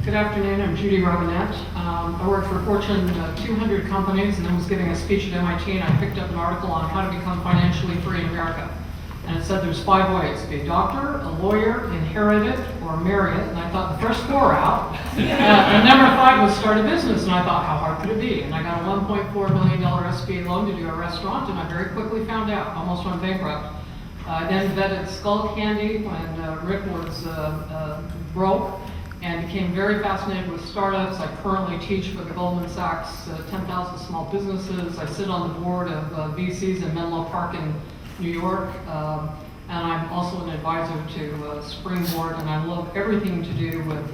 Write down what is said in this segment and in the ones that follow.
Good afternoon, I'm Judy Robinett. I worked for Fortune 200 companies and then was giving a speech at MIT, and I picked up an article on how to become financially free in America. And it said there's 5 ways: be a doctor, a lawyer, inherit it, or marry it. And I thought the first 4 are out. And number 5 was start a business, and I thought, how hard could it be? And I got a $1.4 million SBA loan to do a restaurant, and I very quickly found out, almost went bankrupt. I then vetted Skull Candy when Rick was broke, and became very fascinated with startups. I currently teach for the Goldman Sachs 10,000 Small Businesses. I sit on the board of VCs in Menlo Park in New York, and I'm also an advisor to Springboard, and I love everything to do with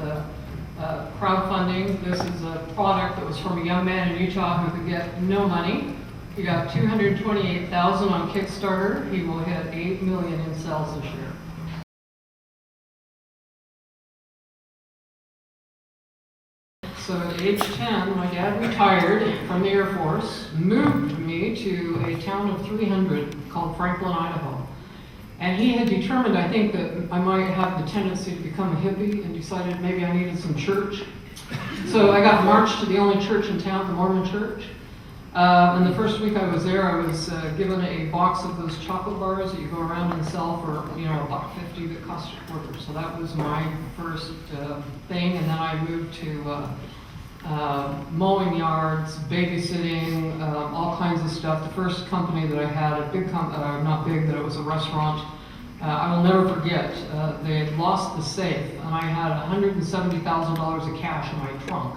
crowdfunding. This is a product that was from a young man in Utah who could get no money. He got $228,000 on Kickstarter. He will hit $8 million in sales this year. So at age 10, my dad retired from the Air Force, moved me to a town of 300 called Franklin, Idaho. And he had determined, I think, that I might have the tendency to become a hippie, and decided maybe I needed some church. So I got marched to the only church in town, the Mormon church. And the first week I was there, I was given a box of those chocolate bars that you go around and sell for, $1.50 that cost a quarter. So that was my first thing, and then I moved to mowing yards, babysitting, all kinds of stuff. The first company that I had, a big not big, but it was a restaurant. I will never forget, they had lost the safe, and I had $170,000 of cash in my trunk.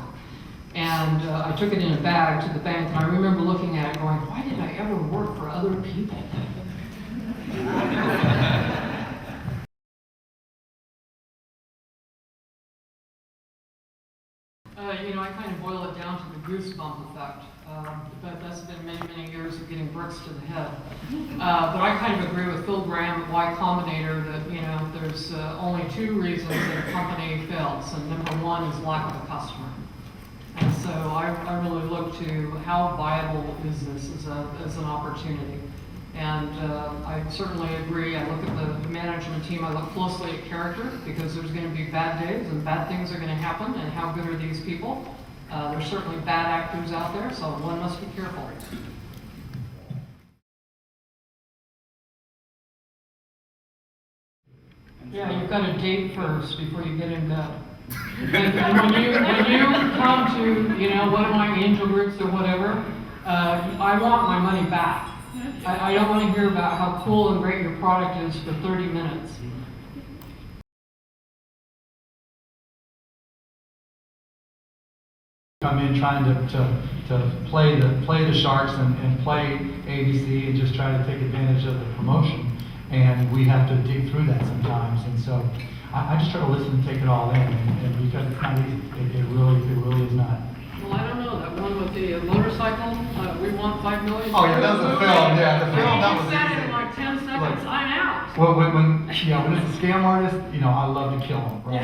And I took it in a bag to the bank, and I remember looking at it going, why did I ever work for other people? I kind of boil it down to the goosebump effect, but that's been many, many years of getting bricks to the head. But I kind of agree with Phil Graham at Y Combinator that, there's only 2 reasons that a company fails, and number 1 is lack of a customer. And so I really look to how viable is this as an opportunity. And I certainly agree. I look at the management team. I look closely at character, because there's going to be bad days and bad things are going to happen. And how good are these people? There's certainly bad actors out there, so one must be careful. Yeah, you've got to date first before you get in bed. And when you come to, one of my angel groups or whatever, I want my money back. I don't want to hear about how cool and great your product is for 30 minutes. Come in trying to play the sharks and play ABC and just try to take advantage of the promotion, and we have to dig through that sometimes. And so I just try to listen and take it all in, and because it's not easy, it really is not. Well, I don't know, that one with the motorcycle, we want $5 million. Oh yeah, that was a film. Yeah, the film. That was you said easy. it in like 10 seconds. Look, I'm out. when it's a scam artist, I love to kill him. Right?